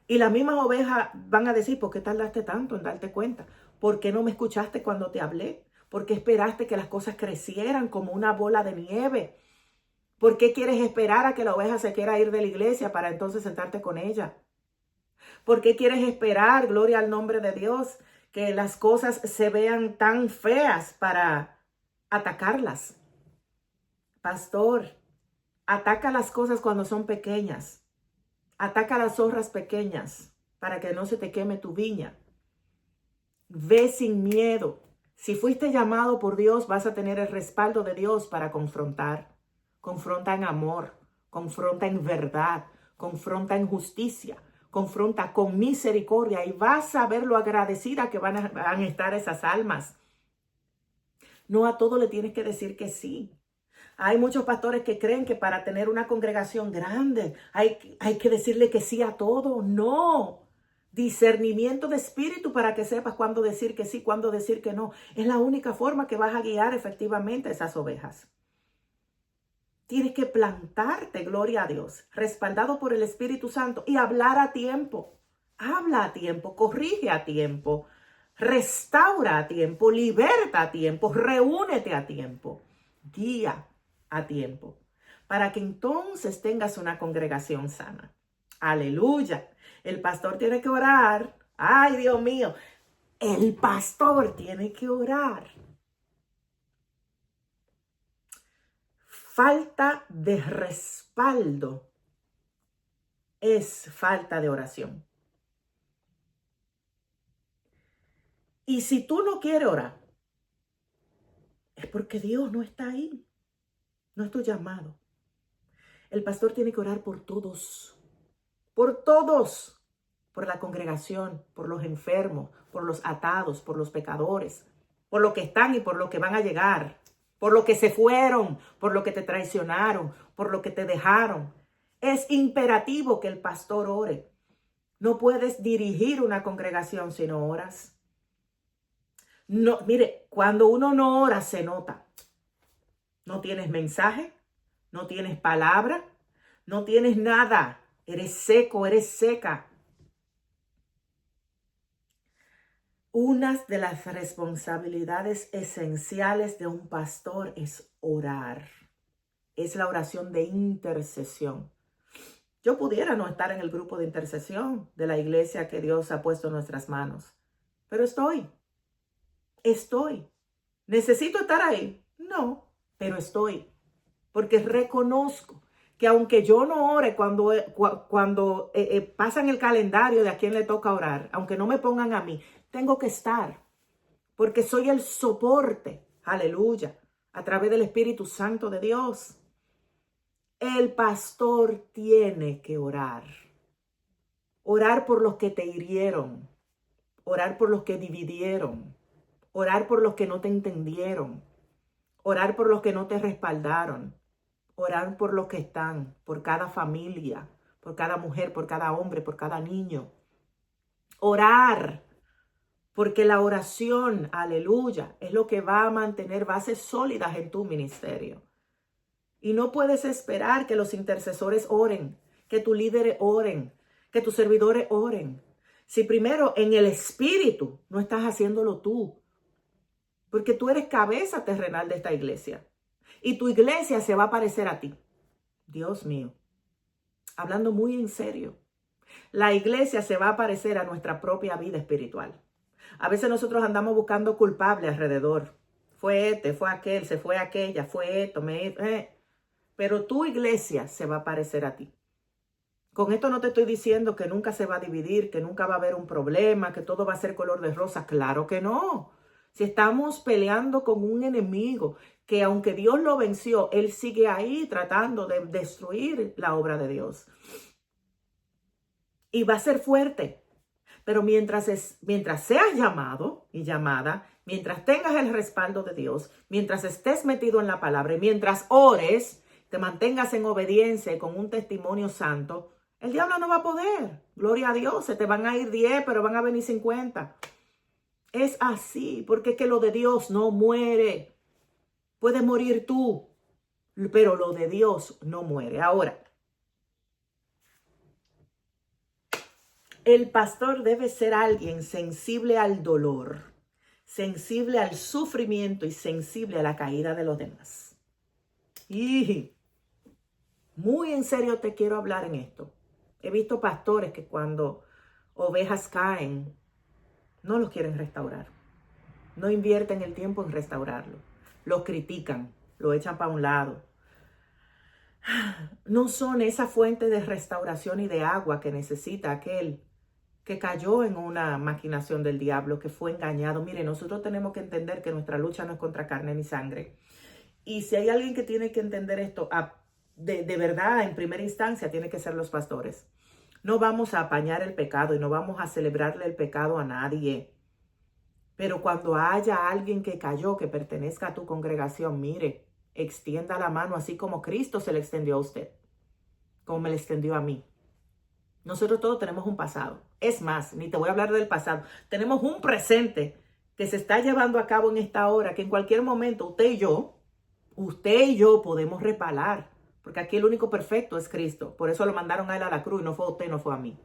Y las mismas ovejas van a decir, ¿por qué tardaste tanto en darte cuenta? ¿Por qué no me escuchaste cuando te hablé? ¿Por qué esperaste que las cosas crecieran como una bola de nieve? ¿Por qué quieres esperar a que la oveja se quiera ir de la iglesia para entonces sentarte con ella? ¿Por qué quieres esperar, gloria al nombre de Dios, que las cosas se vean tan feas para atacarlas? Pastor, ataca las cosas cuando son pequeñas. Ataca las zorras pequeñas para que no se te queme tu viña. Ve sin miedo. Si fuiste llamado por Dios, vas a tener el respaldo de Dios para confrontar. Confronta en amor, confronta en verdad, confronta en justicia, confronta con misericordia y vas a ver lo agradecida que van a estar esas almas. No a todo le tienes que decir que sí. Hay muchos pastores que creen que para tener una congregación grande hay que decirle que sí a todo. No. Discernimiento de espíritu para que sepas cuándo decir que sí, cuándo decir que no. Es la única forma que vas a guiar efectivamente a esas ovejas. Tienes que plantarte, gloria a Dios, respaldado por el Espíritu Santo y hablar a tiempo. Habla a tiempo, corrige a tiempo, restaura a tiempo, liberta a tiempo, reúnete a tiempo, guía a tiempo, para que entonces tengas una congregación sana. Aleluya. El pastor tiene que orar. Ay, Dios mío. El pastor tiene que orar. Falta de respaldo es falta de oración. Y si tú no quieres orar, es porque Dios no está ahí. No es tu llamado. El pastor tiene que orar por todos. Por todos. Por la congregación, por los enfermos, por los atados, por los pecadores, por los que están y por los que van a llegar. Por lo que se fueron, por lo que te traicionaron, por lo que te dejaron. Es imperativo que el pastor ore. No puedes dirigir una congregación si no oras. No, mire, cuando uno no ora se nota. No tienes mensaje, no tienes palabra, no tienes nada. Eres seco, eres seca. Una de las responsabilidades esenciales de un pastor es orar. Es la oración de intercesión. Yo pudiera no estar en el grupo de intercesión de la iglesia que Dios ha puesto en nuestras manos, pero estoy. ¿Necesito estar ahí? No, pero estoy. Porque reconozco que aunque yo no ore cuando pasan el calendario de a quién le toca orar, aunque no me pongan a mí, tengo que estar, porque soy el soporte, aleluya, a través del Espíritu Santo de Dios. El pastor tiene que orar. Orar por los que te hirieron, orar por los que dividieron, orar por los que no te entendieron, orar por los que no te respaldaron, orar por los que están, por cada familia, por cada mujer, por cada hombre, por cada niño. Orar. Porque la oración, aleluya, es lo que va a mantener bases sólidas en tu ministerio. Y no puedes esperar que los intercesores oren, que tus líderes oren, que tus servidores oren. Si primero en el espíritu no estás haciéndolo tú. Porque tú eres cabeza terrenal de esta iglesia. Y tu iglesia se va a parecer a ti. Dios mío. Hablando muy en serio. La iglesia se va a parecer a nuestra propia vida espiritual. A veces nosotros andamos buscando culpables alrededor. fue este, fue aquel, se fue aquella, fue esto, pero tu iglesia se va a parecer a ti. Con esto no te estoy diciendo que nunca se va a dividir, que nunca va a haber un problema, que todo va a ser color de rosa. Claro que no. Si estamos peleando con un enemigo que aunque Dios lo venció, él sigue ahí tratando de destruir la obra de Dios. Y va a ser fuerte. Pero mientras seas llamado y llamada, mientras tengas el respaldo de Dios, mientras estés metido en la palabra y mientras ores, te mantengas en obediencia y con un testimonio santo, el diablo no va a poder. Gloria a Dios, se te van a ir 10, pero van a venir 50. Es así, porque es que lo de Dios no muere. Puedes morir tú, pero lo de Dios no muere. Ahora, el pastor debe ser alguien sensible al dolor, sensible al sufrimiento y sensible a la caída de los demás. Y muy en serio te quiero hablar en esto. He visto pastores que cuando ovejas caen, no los quieren restaurar. No invierten el tiempo en restaurarlo. Los critican, lo echan para un lado. No son esa fuente de restauración y de agua que necesita aquel que cayó en una maquinación del diablo, que fue engañado. Mire, nosotros tenemos que entender que nuestra lucha no es contra carne ni sangre. Y si hay alguien que tiene que entender esto de verdad, en primera instancia, tiene que ser los pastores. No vamos a apañar el pecado y no vamos a celebrarle el pecado a nadie. Pero cuando haya alguien que cayó, que pertenezca a tu congregación, mire, extienda la mano así como Cristo se le extendió a usted, como me le extendió a mí. Nosotros todos tenemos un pasado. Es más, ni te voy a hablar del pasado. Tenemos un presente que se está llevando a cabo en esta hora, que en cualquier momento usted y yo podemos reparar. Porque aquí el único perfecto es Cristo. Por eso lo mandaron a él a la cruz y no fue a usted, no fue a mí.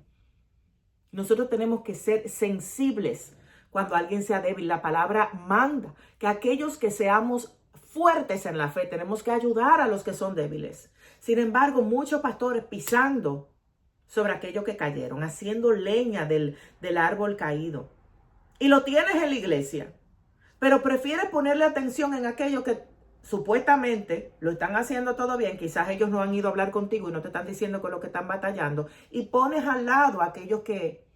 Nosotros tenemos que ser sensibles cuando alguien sea débil. La palabra manda que aquellos que seamos fuertes en la fe tenemos que ayudar a los que son débiles. Sin embargo, muchos pastores pisando sobre aquellos que cayeron, haciendo leña del árbol caído. Y lo tienes en la iglesia, pero prefieres ponerle atención en aquellos que supuestamente lo están haciendo todo bien. Quizás ellos no han ido a hablar contigo y no te están diciendo con lo que están batallando. Y pones al lado a aquellos que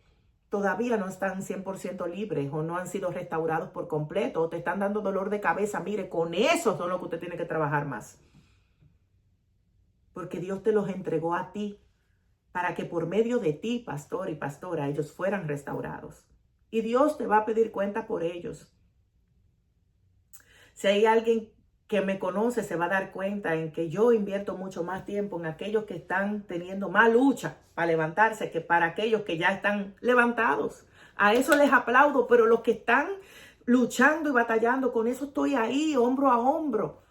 todavía no están 100% libres o no han sido restaurados por completo o te están dando dolor de cabeza. Mire, con eso son lo que usted tiene que trabajar más. Porque Dios te los entregó a ti para que por medio de ti, pastor y pastora, ellos fueran restaurados. Y Dios te va a pedir cuenta por ellos. Si hay alguien que me conoce, se va a dar cuenta en que yo invierto mucho más tiempo en aquellos que están teniendo más lucha para levantarse que para aquellos que ya están levantados. A eso les aplaudo, pero los que están luchando y batallando, con eso estoy ahí, hombro a hombro.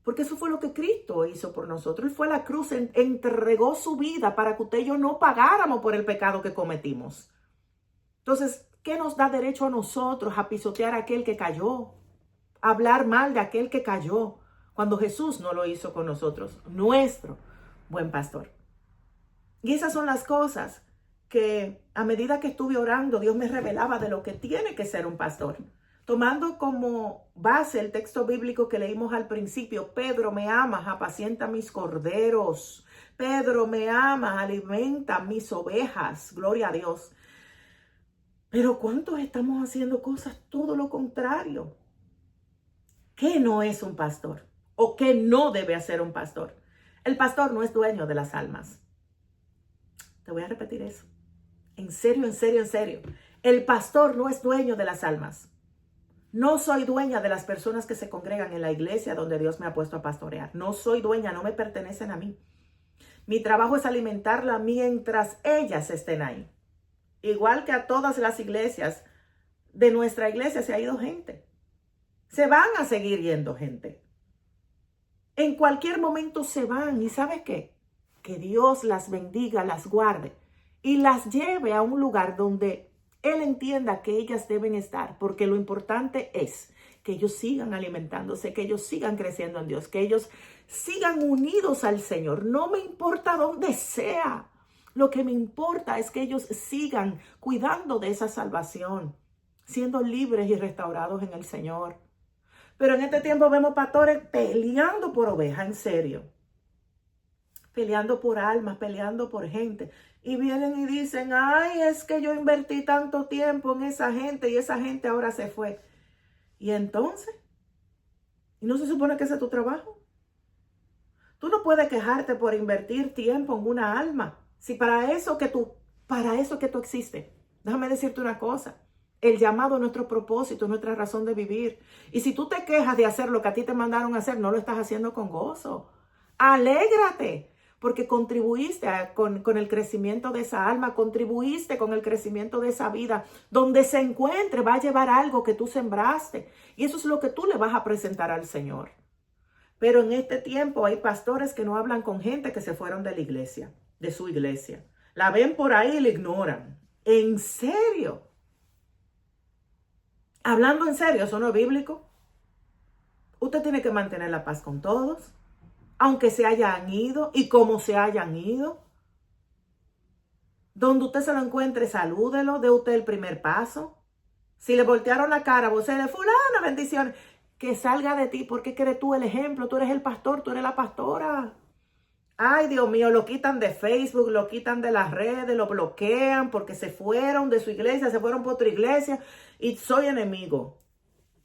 Porque eso fue lo que Cristo hizo por nosotros. Él fue a la cruz, entregó su vida para que usted y yo no pagáramos por el pecado que cometimos. Entonces, ¿qué nos da derecho a nosotros a pisotear a aquel que cayó? A hablar mal de aquel que cayó, cuando Jesús no lo hizo con nosotros, nuestro buen pastor. Y esas son las cosas que a medida que estuve orando, Dios me revelaba de lo que tiene que ser un pastor. Tomando como base el texto bíblico que leímos al principio, Pedro, me amas, apacienta mis corderos. Pedro, me amas, alimenta mis ovejas. Gloria a Dios. Pero ¿cuántos estamos haciendo cosas todo lo contrario? ¿Qué no es un pastor? ¿O qué no debe hacer un pastor? El pastor no es dueño de las almas. Te voy a repetir eso. En serio, en serio, en serio. El pastor no es dueño de las almas. No soy dueña de las personas que se congregan en la iglesia donde Dios me ha puesto a pastorear. No soy dueña, no me pertenecen a mí. Mi trabajo es alimentarla mientras ellas estén ahí. Igual que a todas las iglesias, de nuestra iglesia se ha ido gente. Se van a seguir yendo gente. En cualquier momento se van. ¿Y sabes qué? Que Dios las bendiga, las guarde y las lleve a un lugar donde Él entienda que ellas deben estar, porque lo importante es que ellos sigan alimentándose, que ellos sigan creciendo en Dios, que ellos sigan unidos al Señor. No me importa dónde sea. Lo que me importa es que ellos sigan cuidando de esa salvación, siendo libres y restaurados en el Señor. Pero en este tiempo vemos pastores peleando por ovejas, en serio. Peleando por almas, peleando por gente. Y vienen y dicen, ay, es que yo invertí tanto tiempo en esa gente y esa gente ahora se fue. Y entonces, ¿y no se supone que ese es tu trabajo? Tú no puedes quejarte por invertir tiempo en una alma. Si para eso que tú existes. Déjame decirte una cosa. El llamado es nuestro propósito, nuestra razón de vivir. Y si tú te quejas de hacer lo que a ti te mandaron a hacer, no lo estás haciendo con gozo. Alégrate, porque contribuiste con el crecimiento de esa alma, contribuiste con el crecimiento de esa vida. Donde se encuentre va a llevar algo que tú sembraste. Y eso es lo que tú le vas a presentar al Señor. Pero en este tiempo hay pastores que no hablan con gente que se fueron de la iglesia, de su iglesia. La ven por ahí y la ignoran. ¿En serio? Hablando en serio, eso no es bíblico. Usted tiene que mantener la paz con todos, aunque se hayan ido y como se hayan ido. Donde usted se lo encuentre, salúdelo, dé usted el primer paso. Si le voltearon la cara, vos le fulana, bendiciones. Que salga de ti, porque eres tú el ejemplo, tú eres el pastor, tú eres la pastora. Ay, Dios mío, lo quitan de Facebook, lo quitan de las redes, lo bloquean porque se fueron de su iglesia, se fueron por otra iglesia y soy enemigo.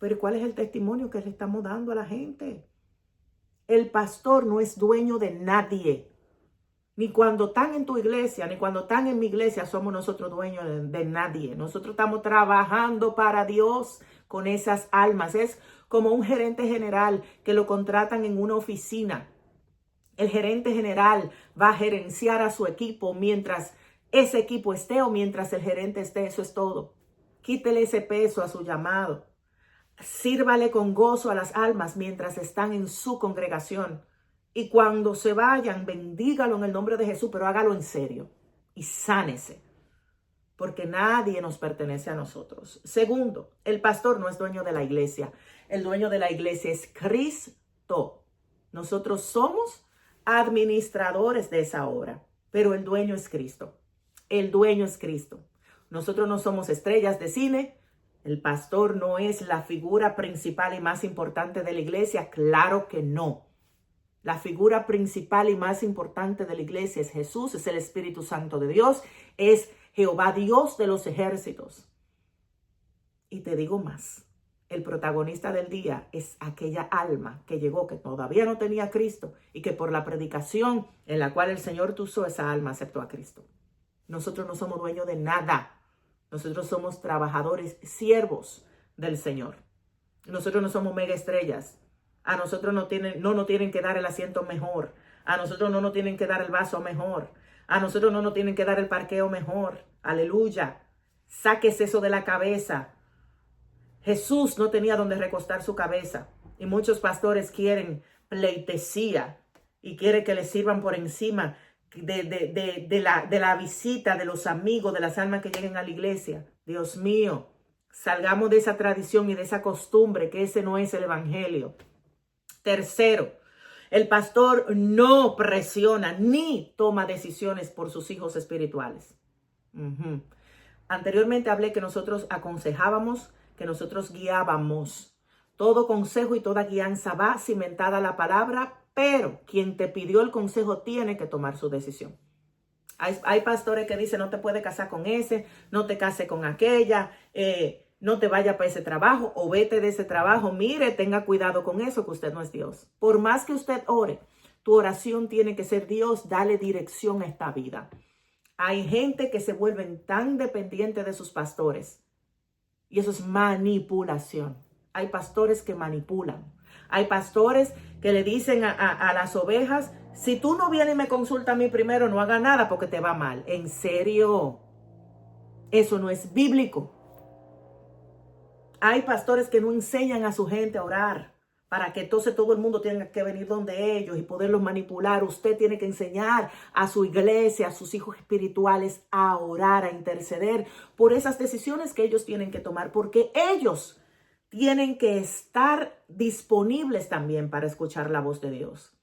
Pero ¿cuál es el testimonio que le estamos dando a la gente? El pastor no es dueño de nadie. Ni cuando están en tu iglesia, ni cuando están en mi iglesia, somos nosotros dueños de nadie. Nosotros estamos trabajando para Dios con esas almas. Es como un gerente general que lo contratan en una oficina. El gerente general va a gerenciar a su equipo mientras ese equipo esté o mientras el gerente esté. Eso es todo. Quítele ese peso a su llamado. Sírvale con gozo a las almas mientras están en su congregación. Y cuando se vayan, bendígalo en el nombre de Jesús, pero hágalo en serio y sánese, porque nadie nos pertenece a nosotros. Segundo, el pastor no es dueño de la iglesia. El dueño de la iglesia es Cristo. Nosotros somos administradores de esa obra, pero el dueño es Cristo. El dueño es Cristo. Nosotros no somos estrellas de cine. El pastor no es la figura principal y más importante de la iglesia. Claro que no. La figura principal y más importante de la iglesia es Jesús, es el Espíritu Santo de Dios, es Jehová Dios de los ejércitos. Y te digo más, el protagonista del día es aquella alma que llegó, que todavía no tenía a Cristo y que por la predicación en la cual el Señor te usó, esa alma aceptó a Cristo. Nosotros no somos dueños de nada. Nosotros somos trabajadores, siervos del Señor. Nosotros no somos mega estrellas. A nosotros no nos tienen que dar el asiento mejor. A nosotros no nos tienen que dar el vaso mejor. A nosotros no nos tienen que dar el parqueo mejor. Aleluya. Sáquese eso de la cabeza. Jesús no tenía donde recostar su cabeza. Y muchos pastores quieren pleitesía y quieren que les sirvan por encima de la visita de los amigos, de las almas que lleguen a la iglesia. Dios mío, salgamos de esa tradición y de esa costumbre, que ese no es el evangelio. Tercero, el pastor no presiona ni toma decisiones por sus hijos espirituales. Anteriormente hablé que nosotros aconsejábamos, que nosotros guiábamos. Todo consejo y toda guianza va cimentada a la palabra, pero quien te pidió el consejo tiene que tomar su decisión. Hay pastores que dicen, no te puedes casar con ese, no te cases con aquella, no te vayas para ese trabajo o vete de ese trabajo. Mire, tenga cuidado con eso, que usted no es Dios. Por más que usted ore, tu oración tiene que ser: Dios, dale dirección a esta vida. Hay gente que se vuelven tan dependientes de sus pastores y eso es manipulación. Hay pastores que manipulan. Hay pastores que le dicen a las ovejas: si tú no vienes y me consultas a mí primero, no haga nada porque te va mal. En serio, eso no es bíblico. Hay pastores que no enseñan a su gente a orar para que entonces todo el mundo tenga que venir donde ellos y poderlos manipular. Usted tiene que enseñar a su iglesia, a sus hijos espirituales a orar, a interceder por esas decisiones que ellos tienen que tomar, porque ellos tienen que estar disponibles también para escuchar la voz de Dios.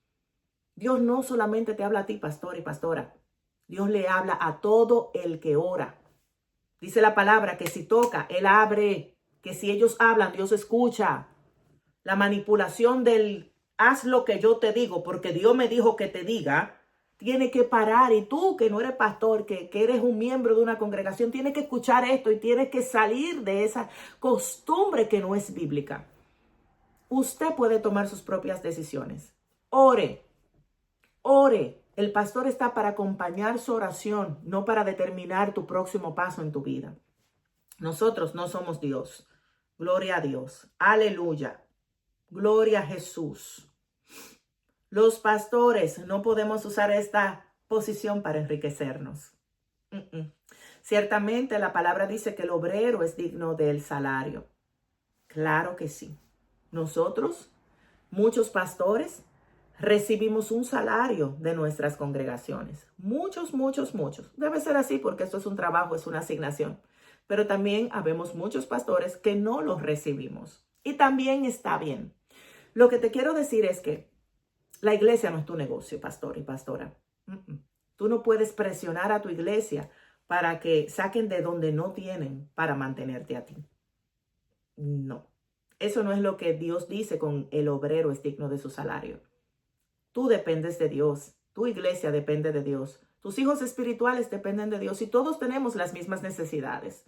Dios no solamente te habla a ti, pastor y pastora. Dios le habla a todo el que ora. Dice la palabra que si toca, Él abre. Que si ellos hablan, Dios escucha. la manipulación del haz lo que yo te digo porque Dios me dijo que te diga, tiene que parar. Y tú que no eres pastor, que eres un miembro de una congregación, tienes que escuchar esto y tienes que salir de esa costumbre que no es bíblica. Usted puede tomar sus propias decisiones. Ore, ore. El pastor está para acompañar su oración, no para determinar tu próximo paso en tu vida. Nosotros no somos Dios. Gloria a Dios. Aleluya. Gloria a Jesús. Los pastores no podemos usar esta posición para enriquecernos. Ciertamente la palabra dice que el obrero es digno del salario. Claro que sí. Nosotros, muchos pastores, recibimos un salario de nuestras congregaciones. Muchos. Debe ser así porque esto es un trabajo, es una asignación. Pero también habemos muchos pastores que no los recibimos. Y también está bien. Lo que te quiero decir es que la iglesia no es tu negocio, pastor y pastora. Tú no puedes presionar a tu iglesia para que saquen de donde no tienen para mantenerte a ti. No. Eso no es lo que Dios dice con el obrero es digno de su salario. Tú dependes de Dios. Tu iglesia depende de Dios. Tus hijos espirituales dependen de Dios y todos tenemos las mismas necesidades.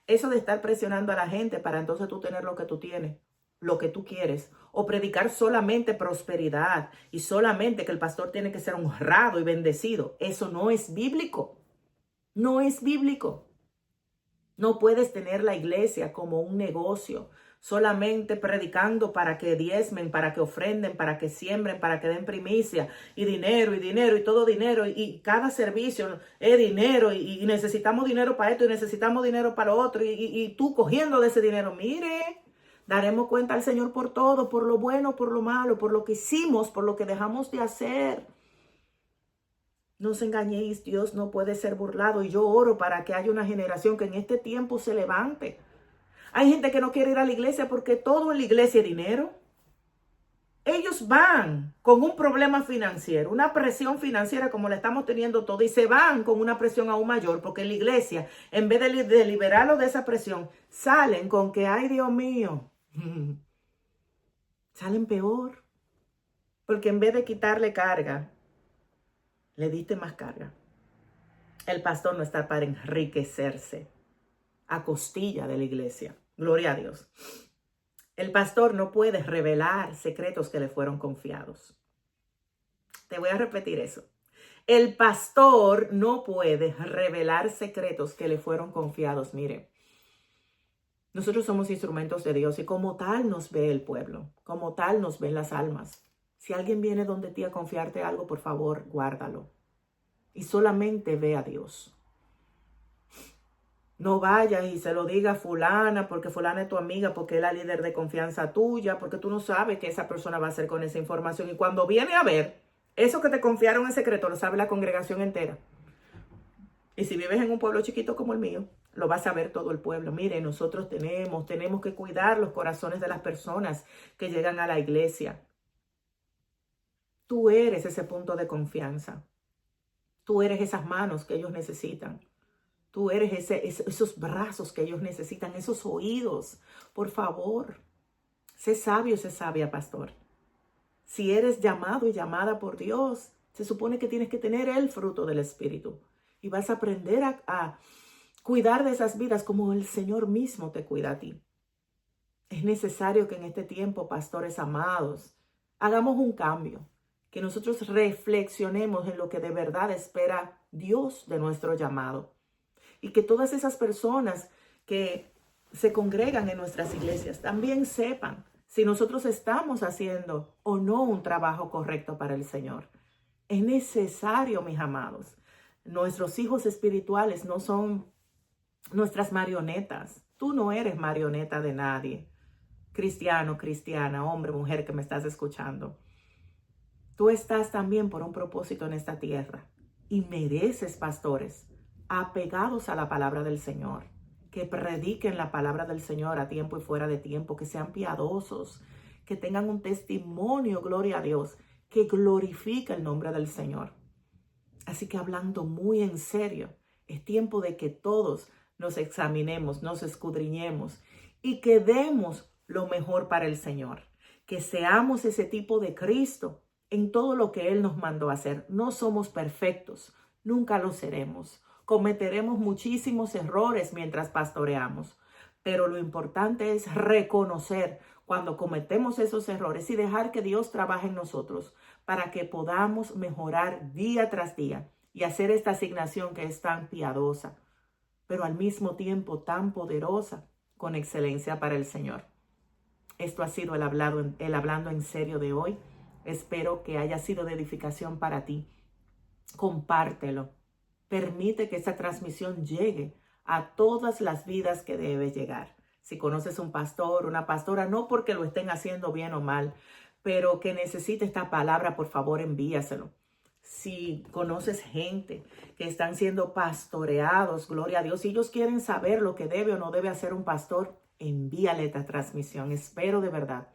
Eso de estar presionando a la gente para entonces tú tener lo que tú tienes, lo que tú quieres, o predicar solamente prosperidad y solamente que el pastor tiene que ser honrado y bendecido, eso no es bíblico. No es bíblico. No puedes tener la iglesia como un negocio, solamente predicando para que diezmen, para que ofrenden, para que siembren, para que den primicia y dinero y todo dinero y cada servicio es dinero y necesitamos dinero para esto y necesitamos dinero para lo otro y tú cogiendo de ese dinero. Mire, daremos cuenta al Señor por todo, por lo bueno, por lo malo, por lo que hicimos, por lo que dejamos de hacer. No os engañéis, Dios no puede ser burlado y yo oro para que haya una generación que en este tiempo se levante. Hay gente que no quiere ir a la iglesia porque todo en la iglesia es dinero. Ellos van con un problema financiero, una presión financiera como la estamos teniendo todo y se van con una presión aún mayor porque en la iglesia, en vez de liberarlos de esa presión, salen con que, ay Dios mío, salen peor. Porque en vez de quitarle carga, le diste más carga. El pastor no está para enriquecerse a costilla de la iglesia. Gloria a Dios. El pastor no puede revelar secretos que le fueron confiados. Te voy a repetir eso. El pastor no puede revelar secretos que le fueron confiados. Mire, nosotros somos instrumentos de Dios y como tal nos ve el pueblo, como tal nos ven las almas. Si alguien viene donde ti a confiarte algo, por favor, guárdalo. Y solamente ve a Dios. No vayas y se lo diga a fulana, porque fulana es tu amiga, porque es la líder de confianza tuya, porque tú no sabes qué esa persona va a hacer con esa información. Y cuando viene a ver, eso que te confiaron en secreto lo sabe la congregación entera. Y si vives en un pueblo chiquito como el mío, lo va a saber todo el pueblo. Mire, nosotros tenemos que cuidar los corazones de las personas que llegan a la iglesia. Tú eres ese punto de confianza. Tú eres esas manos que ellos necesitan. Tú eres esos brazos que ellos necesitan, esos oídos. Por favor, sé sabio, sé sabia, pastor. Si eres llamado y llamada por Dios, se supone que tienes que tener el fruto del Espíritu. Y vas a aprender a cuidar de esas vidas como el Señor mismo te cuida a ti. Es necesario que en este tiempo, pastores amados, hagamos un cambio. Que nosotros reflexionemos en lo que de verdad espera Dios de nuestro llamado. Y que todas esas personas que se congregan en nuestras iglesias también sepan si nosotros estamos haciendo o no un trabajo correcto para el Señor. Es necesario, mis amados. Nuestros hijos espirituales no son nuestras marionetas. Tú no eres marioneta de nadie. Cristiano, cristiana, hombre, mujer que me estás escuchando. Tú estás también por un propósito en esta tierra y mereces pastores apegados a la palabra del Señor, que prediquen la palabra del Señor a tiempo y fuera de tiempo, que sean piadosos, que tengan un testimonio, gloria a Dios, que glorifique el nombre del Señor. Así que hablando muy en serio, es tiempo de que todos nos examinemos, nos escudriñemos y que demos lo mejor para el Señor. que seamos ese tipo de Cristo en todo lo que Él nos mandó a hacer. No somos perfectos, nunca lo seremos. Cometeremos muchísimos errores mientras pastoreamos, pero lo importante es reconocer cuando cometemos esos errores y dejar que Dios trabaje en nosotros para que podamos mejorar día tras día y hacer esta asignación que es tan piadosa, pero al mismo tiempo tan poderosa, con excelencia para el Señor. Esto ha sido el Hablando en Serio de hoy. Espero que haya sido de edificación para ti. Compártelo. Permite que esta transmisión llegue a todas las vidas que debe llegar. Si conoces un pastor, una pastora, no porque lo estén haciendo bien o mal, pero que necesite esta palabra, por favor, envíaselo. Si conoces gente que están siendo pastoreados, gloria a Dios, y ellos quieren saber lo que debe o no debe hacer un pastor, envíale esta transmisión. Espero de verdad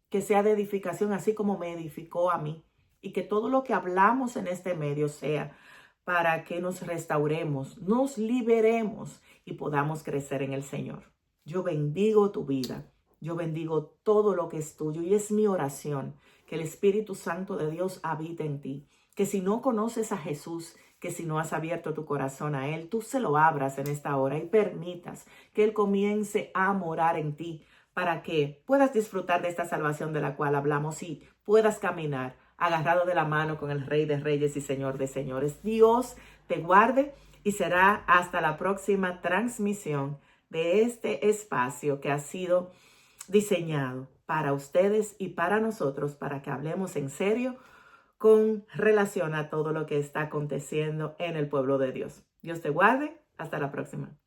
que sea de edificación, así como me edificó a mí, y que todo lo que hablamos en este medio sea para que nos restauremos, nos liberemos y podamos crecer en el Señor. Yo bendigo tu vida, yo bendigo todo lo que es tuyo, y es mi oración que el Espíritu Santo de Dios habite en ti, que si no conoces a Jesús, que si no has abierto tu corazón a Él, tú se lo abras en esta hora y permitas que Él comience a morar en ti para que puedas disfrutar de esta salvación de la cual hablamos y puedas caminar agarrado de la mano con el Rey de Reyes y Señor de Señores. Dios te guarde y será hasta la próxima transmisión de este espacio que ha sido diseñado para ustedes y para nosotros, para que hablemos en serio con relación a todo lo que está aconteciendo en el pueblo de Dios. Dios te guarde. Hasta la próxima.